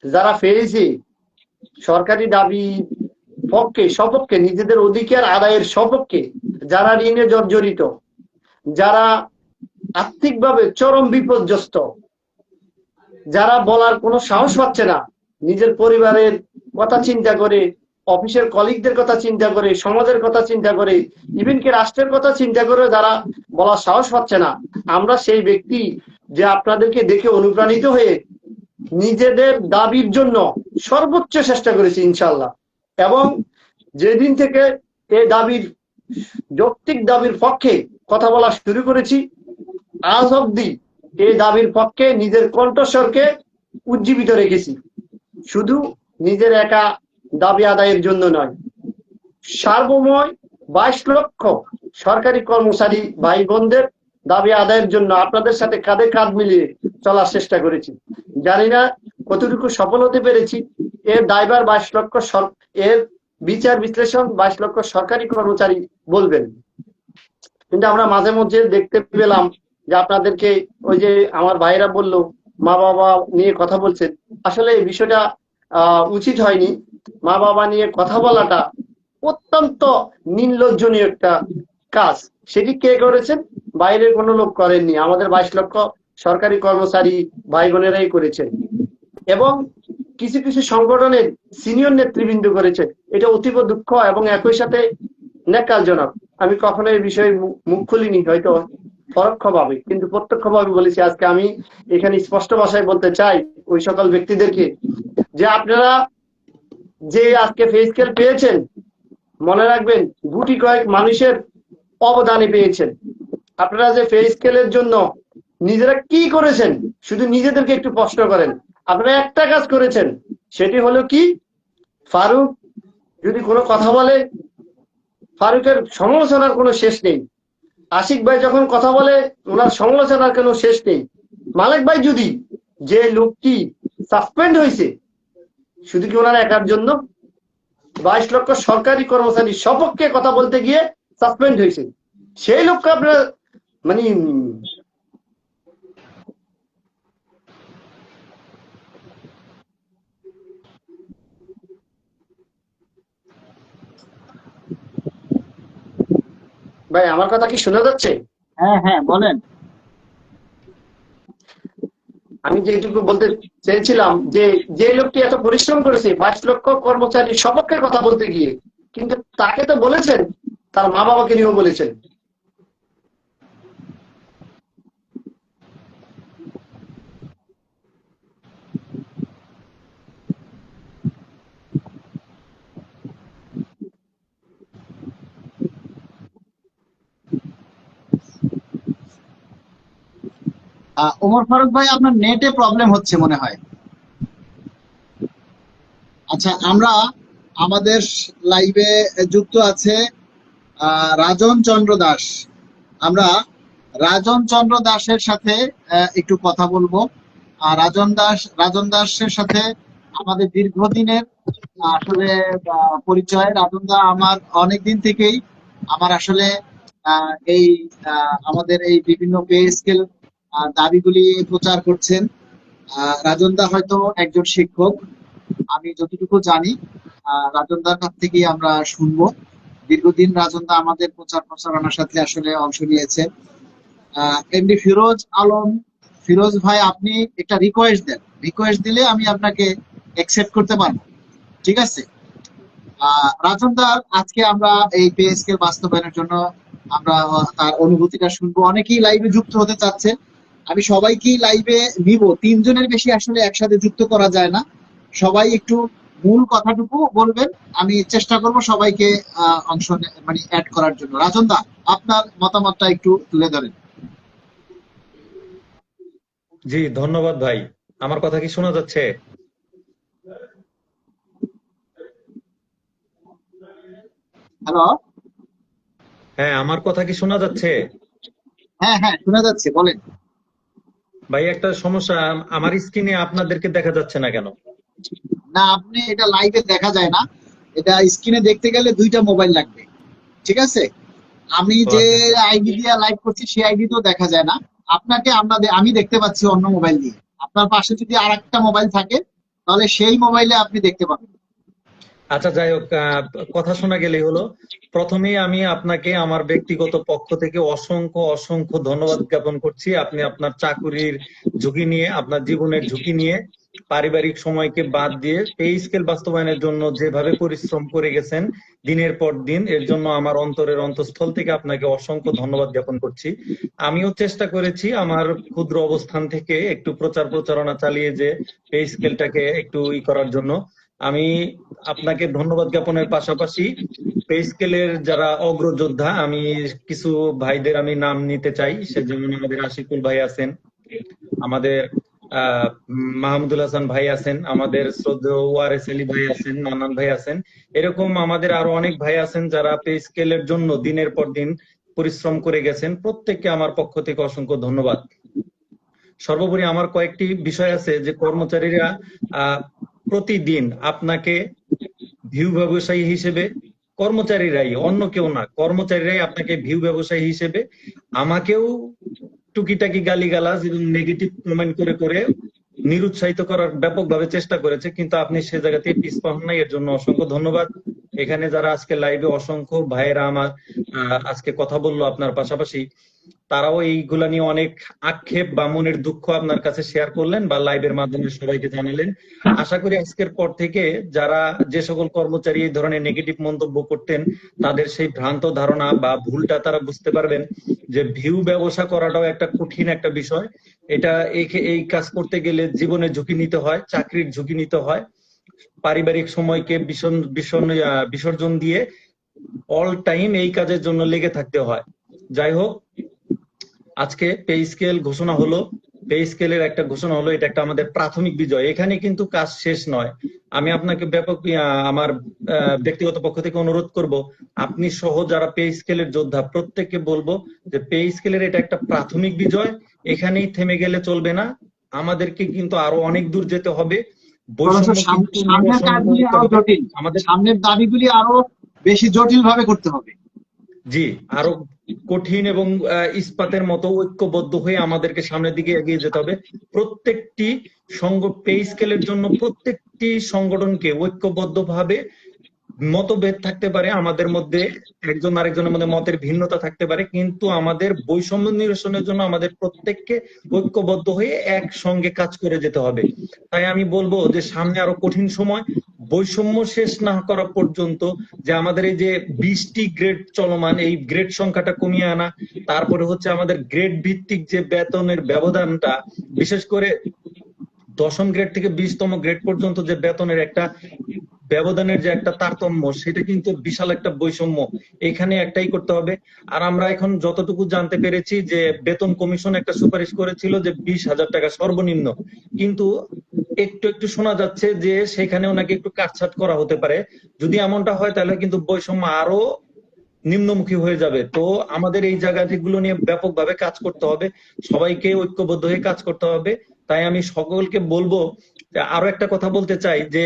যারা পেয়েছে সরকারি দাবি পক্ষে সপক্ষে, নিজেদের অধিকার আদায়ের সপক্ষে, যারা ঋণে জর্জরিত, যারা আর্থিকভাবে চরম বিপর্যস্ত, যারা বলার কোনো সাহস পাচ্ছে না, নিজের পরিবারের কথা চিন্তা করে, অফিসের কলিগদের কথা চিন্তা করে, সমাজের কথা চিন্তা করে, ইভেন কি রাষ্ট্রের কথা চিন্তা করে যারা বলার সাহস পাচ্ছে না, আমরা সেই ব্যক্তি যে আপনাদেরকে দেখে অনুপ্রাণিত হয়ে নিজেদের দাবির জন্য সর্বোচ্চ চেষ্টা করেছি ইনশাল্লাহ। এবং যেদিন থেকে এই দাবির, যৌক্তিক দাবির পক্ষে কথা বলা শুরু করেছি, আজ অব্দি এই দাবির পক্ষে নিজের কণ্ঠস্বরকে উজ্জীবিত রেখেছি। শুধু নিজের একা দাবি আদায়ের জন্য নয়, সার্বময় 22 লক্ষ সরকারি কর্মচারী ভাই বোনদের দাবি আদায়ের জন্য আপনাদের সাথে কাঁধে কাঁধ মিলিয়ে চলার চেষ্টা করেছি। জানি না কতটুকু সফল হতে পেরেছি। এর দায়ভার 22 লক্ষ, এর বিচার বিশ্লেষণ 22 লক্ষ সরকারি কর্মচারী বলবেন। কিন্তু আমরা মাঝে মধ্যে দেখতে পেলাম যে আপনাদেরকে, ওই যে আমার ভাইরা বলল মা বাবা নিয়ে কথা বলছেন, আসলে এই বিষয়টা উচিত হয়নি। মা বাবা নিয়ে কথা বলাটা অত্যন্ত নির্লজ্জনীয় একটা কাজ। সেটি কে করেছেন? বাইরের কোনো লোক করেননি, আমাদের 22 লক্ষ সরকারি কর্মচারী ভাই বোনেরাই করেছেন। এবং কিছু কিছু সংগঠনের সিনিয়র নেতৃবৃন্দ করেছে। এটা অতীব দুঃখ এবং একই সাথে ন্যাক্কারজনক। আমি কখনো এই বিষয়ে মুখ খুলিনি, হয়তো পরোক্ষভাবে, কিন্তু প্রত্যক্ষভাবে বলেছি। আজকে আমি এখানে স্পষ্ট ভাষায় বলতে চাই ওই সকল ব্যক্তিদেরকে যে আপনারা যে আজকে পে স্কেল পেয়েছেন, মনে রাখবেন গুটি কয়েক মানুষের অবদানে পেয়েছেন। আপনারা যে পে স্কেলের জন্য নিজেরা কি করেছেন, শুধু নিজেদেরকে একটু প্রশ্ন করেন। আপনারা একটা কাজ করেছেন, সেটি হলো কি, ফারুক যদি কোনো কথা বলে, ফারুকের সমালোচনার কোনো শেষ নেই। আশিক ভাই যখন কথা বলে, ওনার সমালোচনার কোনো শেষ নেই। মালিক ভাই যদি, যে লোকটি সাসপেন্ড হয়েছে, শুধু কি ওনার একার জন্য? 22 লক্ষ সরকারি কর্মচারী সপক্ষে কথা বলতে গিয়ে সাসপেন্ড হয়েছে, সেই লোককে আপনারা মানে ভাই আমার কথা কি শোনা যাচ্ছে? হ্যাঁ হ্যাঁ, বলেন। আমি যেটুকু বলতে চেয়েছিলাম যে, যে লোকটি এত পরিশ্রম করেছে 22 লক্ষ কর্মচারীর সপক্ষে কথা বলতে গিয়ে, কিন্তু তাকে তো বলেছেন, তার মা বাবাকে নিয়েও বলেছেন। ওমর ফারুক ভাই, আপনার নেটে প্রবলেম হচ্ছে মনে হয়। আচ্ছা, আমরা আমাদের লাইভে যুক্ত আছে রাজন চন্দ্র দাস। আমরা রাজন চন্দ্র দাসের সাথে একটু কথা বলবো। রাজন দাসের সাথে আমাদের দীর্ঘদিনের আসলে পরিচয়। রাজন দা আমার অনেক দিন থেকেই আমার আসলে এই আমাদের এই বিভিন্ন পে স্কেল দাবিগুলি প্রচার করছেন। রাজন দা হয়তো একজন শিক্ষক, আমি যতটুকু জানি। রাজন দার কাছ থেকেই আমরা শুনবো। দীর্ঘদিন রাজন দা আমাদের প্রচার প্রচারণার সাথে আসলে অংশ নিয়েছে। এমডি ফিরোজ আলম, ফিরোজ ভাই, আপনি একটা রিকোয়েস্ট দেন, রিকোয়েস্ট দিলে আমি আপনাকে অ্যাকসেপ্ট করতে পারবো, ঠিক আছে? রাজন দার আজকে আমরা এই পে স্কেল বাস্তবায়নের জন্য আমরা তার অনুভূতিটা শুনবো। অনেকেই লাইভে যুক্ত হতে চাচ্ছে, আমি সবাইকেই লাইভে নিব। 3 জনের বেশি আসলে একসাথে যুক্ত করা যায় না। সবাই একটু মূল কথাটুকু বলবেন, আমি চেষ্টা করব সবাইকে অংশ মানে অ্যাড করার জন্য। রাজন দা, আপনার মতামতটা একটু তুলে ধরেন। জি, ধন্যবাদ ভাই। আমার কথা কি শোনা যাচ্ছে? হ্যালো। হ্যাঁ, আমার কথা কি শোনা যাচ্ছে? হ্যাঁ হ্যাঁ, শোনা যাচ্ছে, বলেন। ভাই, একটা সমস্যা, আমার স্ক্রিনে আপনাদেরকে দেখা যাচ্ছে না কেন? না, আপনি এটা লাইভে দেখা যায় না। এটা স্ক্রিনে দেখতে গেলে 2টা মোবাইল লাগবে, ঠিক আছে? আমি ও যে আচ্ছা আচ্ছা। আইডি দিয়ে লাইভ করছি সেই আইডি তো দেখা যায় না। আপনাকে আমি দেখতে পাচ্ছি অন্য মোবাইল দিয়ে। আপনার পাশে যদি আর একটা মোবাইল থাকে তাহলে সেই মোবাইলে আপনি দেখতে পাবেন। আচ্ছা, যাই হোক, কথা শোনা গেলেই হলো। প্রথমেই আমি আপনাকে আমার ব্যক্তিগত পক্ষ থেকে অসংখ্য অসংখ্য ধন্যবাদ জ্ঞাপন করছি। আপনি আপনার চাকুরির ঝুঁকি নিয়ে, আপনার জীবনের ঝুঁকি নিয়ে, পারিবারিক সময়কে বাদ দিয়ে পে স্কেল বাস্তবায়নের জন্য যেভাবে পরিশ্রম করে গেছেন দিনের পর দিন, এর জন্য আমার অন্তরের অন্তঃস্থল থেকে আপনাকে অসংখ্য ধন্যবাদ জ্ঞাপন করছি। আমিও চেষ্টা করেছি আমার ক্ষুদ্র অবস্থান থেকে একটু প্রচার প্রচারণা চালিয়ে যে পে স্কেলটাকে একটু করার জন্য। আমি আপনাকে ধন্যবাদ জ্ঞাপনের পাশাপাশি পে স্কেলের যারা অগ্রযোদ্ধা, আমি কিছু ভাইদের আমি নাম নিতে চাই। সে যেমন আমাদের আশিকুল ভাই আছেন, আমাদের মাহমুদুল হাসান ভাই আছেন, আমাদের শ্রদ্ধেয় ওয়ারেস আলী ভাই আছেন, নানান ভাই আছেন। এরকম আমাদের আরো অনেক ভাই আছেন যারা পে স্কেলের জন্য দিনের পর দিন পরিশ্রম করে গেছেন। প্রত্যেককে আমার পক্ষ থেকে অসংখ্য ধন্যবাদ। সর্বোপরি আমার কয়েকটি বিষয় আছে যে কর্মচারীরা প্রতিদিন আপনাকে ভিউ ব্যবসায়ী হিসেবে, কর্মচারীরাই, অন্য কেউ না, কর্মচারীরাই আপনাকে ভিউ ব্যবসায়ী হিসেবে আমাকেও টুকিটাকি গালিগালাজ এবং নেগেটিভ কমেন্ট করে করে নিরুৎসাহিত করার ব্যাপকভাবে চেষ্টা করেছে, কিন্তু আপনি সে জায়গা থেকে পিছপা হন নাই। এর জন্য অসংখ্য ধন্যবাদ। এখানে যারা আজকে লাইভে অসংখ্য ভাইয়েরা আমার আজকে কথা বললো আপনার পাশাপাশি, তারাও এইগুলা নিয়ে অনেক আক্ষেপ বা মনের দুঃখ আপনার কাছে শেয়ার করলেন বা লাইভের মাধ্যমে সবাইকে জানালেন। আশা করি আজকের পর থেকে যারা যে সকল কর্মচারী এই ধরনের নেগেটিভ মন্তব্য করতেন তাদের সেই ভ্রান্ত ধারণা বা ভুলটা তারা বুঝতে পারবেন যে ভিউ ব্যবসা করাটাও একটা কঠিন একটা বিষয়। এটা এই কাজ করতে গেলে জীবনের ঝুঁকি নিতে হয়, চাকরির ঝুঁকি নিতে হয়, পারিবারিক সময়কে বিসর্জন দিয়ে অল টাইম এই কাজের জন্য লেগে থাকতে হয়। যাই হোক, আজকে পে স্কেল ঘোষণা হলো, পে স্কেলের একটা ঘোষণা হলো, এটা একটা আমাদের প্রাথমিক বিজয়। এখানে কিন্তু কাজ শেষ নয়। আমি আপনাকে ব্যাপক আমার ব্যক্তিগত পক্ষ থেকে অনুরোধ করব, আপনি সহ যারা পে স্কেলের যোদ্ধা প্রত্যেককে বলবো যে পে স্কেলের এটা একটা প্রাথমিক বিজয়, এখানেই থেমে গেলে চলবে না, আমাদেরকে কিন্তু আরো অনেক দূর যেতে হবে। বৈষম্য কিন্তু সামনের কাজগুলি আরো জটিল, আমাদের, সামনের দাবিগুলি আরো বেশি জটিল ভাবে করতে হবে। জি, আরো কঠিন এবং ইস্পাতের মতো ঐক্যবদ্ধ হয়ে আমাদেরকে সামনের দিকে এগিয়ে যেতে হবে। প্রত্যেকটি পে স্কেলের জন্য প্রত্যেকটি সংগঠনকে ঐক্যবদ্ধভাবে, মতভেদ থাকতে পারে আমাদের মধ্যে, একজন আরেকজনের মধ্যে মতের ভিন্নতা থাকতে পারে, কিন্তু আমাদের বৈষম্য নিরসনের জন্য আমাদের প্রত্যেককে ঐক্যবদ্ধ হয়ে একসঙ্গে কাজ করে যেতে হবে। তাই আমি বলবো যে সামনে আরো কঠিন সময়, বৈষম্য শেষ না করা পর্যন্ত, যে আমাদের এই যে 20টি গ্রেড চলমান, এই গ্রেড সংখ্যাটা কমিয়ে আনা, তারপরে হচ্ছে আমাদের গ্রেড ভিত্তিক যে বেতনের ব্যবধানটা, বিশেষ করে 10ম গ্রেড থেকে 20তম গ্রেড পর্যন্ত যে বেতনের একটা ব্যবধানের যে একটা তারতম্য, সেটা কিন্তু বিশাল একটা বৈষম্য, এখানে একটাই করতে হবে। আর আমরা এখন যতটুকু জানতে পেরেছি যে বেতন কমিশন একটা সুপারিশ করেছিল যে 20,000 টাকা সর্বনিম্ন, কিন্তু একটু একটু শোনা যাচ্ছে যে সেখানেও নাকি একটু কাটছাট করা হতে পারে। যদি এমনটা হয় তাহলে কিন্তু বৈষম্য আরো নিম্নমুখী হয়ে যাবে। তো আমাদের এই জায়গাগুলো নিয়ে ব্যাপকভাবে কাজ করতে হবে, সবাইকে ঐক্যবদ্ধ হয়ে কাজ করতে হবে। তাই আমি সকলকে বলবো, আরো একটা কথা বলতে চাই যে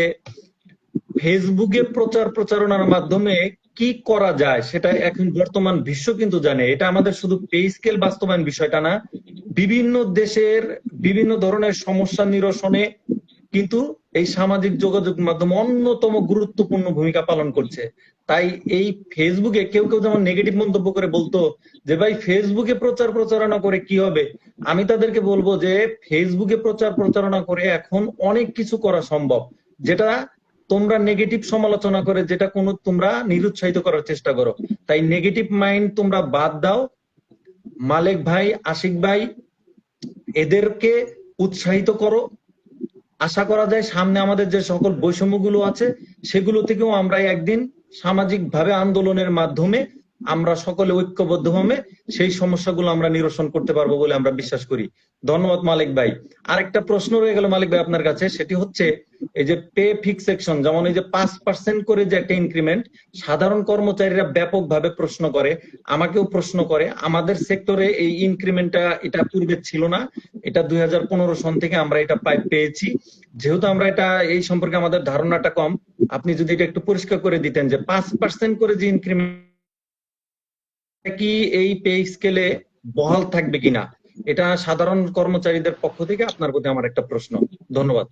ফেসবুকে প্রচার প্রচারণার মাধ্যমে কি করা যায় সেটা এখন বর্তমান বিশ্ব কিন্তু জানে। এটা আমাদের শুধু পে স্কেল বাস্তবায়ন বিষয়টা না, বিভিন্ন দেশের বিভিন্ন ধরনের সমস্যা নিরসনে কিন্তু এই সামাজিক যোগাযোগ মাধ্যম অন্যতম গুরুত্বপূর্ণ ভূমিকা পালন করছে। তাই এই ফেসবুকে কেউ কেউ যেমন নেগেটিভ মন্তব্য করে বলতো যে ভাই ফেসবুকে প্রচার প্রচারণা করে কি হবে, আমি তাদেরকে বলবো যে ফেসবুকে প্রচার প্রচারণা করে এখন অনেক কিছু করা সম্ভব, যেটা তোমরা নেগেটিভ সমালোচনা করে যেটা কোনো তোমরা নিরুৎসাহিত করার চেষ্টা করো। তাই নেগেটিভ মাইন্ড তোমরা বাদ দাও। মালেক ভাই, আশিক ভাই, এদেরকে উৎসাহিত করো। আশা করা যায় সামনে আমাদের যে সকল বৈষম্যগুলো আছে সেগুলো থেকেও আমরা একদিন সামাজিকভাবে আন্দোলনের মাধ্যমে আমরা সকলে ঐক্যবদ্ধভাবে সেই সমস্যাগুলো আমরা নিরসন করতে পারবো বলে আমরা বিশ্বাস করি। ধন্যবাদ মালিক ভাই। আরেকটা প্রশ্ন রয়ে গেল মালিক ভাই আপনার কাছে, সেটি হচ্ছে এই যে পে ফিক্সেশন, যেমন এই যে 5% করে যে একটা ইনক্রিমেন্ট, সাধারণ কর্মচারীরা ব্যাপকভাবে প্রশ্ন করে, আমাকেও প্রশ্ন করে। আমাদের সেক্টরে এই ইনক্রিমেন্টটা এটা পূর্বে ছিল না, এটা 2015 সন থেকে আমরা এটা পেয়েছি। যেহেতু আমরা এটা এই সম্পর্কে আমাদের ধারণাটা কম, আপনি যদি এটা একটু পরিষ্কার করে দিতেন যে 5% করে যে ইনক্রিমেন্ট কি এই পে স্কেলে বহাল থাকবে কিনা, এটা সাধারণ কর্মচারীদের পক্ষ থেকে আপনার প্রতি আমার একটা প্রশ্ন। ধন্যবাদ।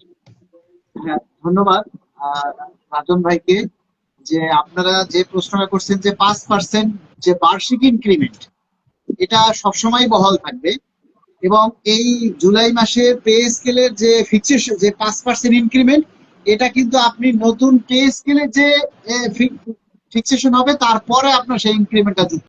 হ্যাঁ, ধন্যবাদ রাজন ভাইকে, যে আপনারা যে প্রশ্নটা করছেন যে 5% যে বার্ষিক ইনক্রিমেন্ট, এটা সবসময় বহাল থাকবে। এবং এই জুলাই মাসের পে স্কেলের যে ফিক্সেশন, যে 5% ইনক্রিমেন্ট, এটা কিন্তু আপনি নতুন পে স্কেলে যে ফিক্সেশন হবে তারপরে আপনার সেই ইনক্রিমেন্টটা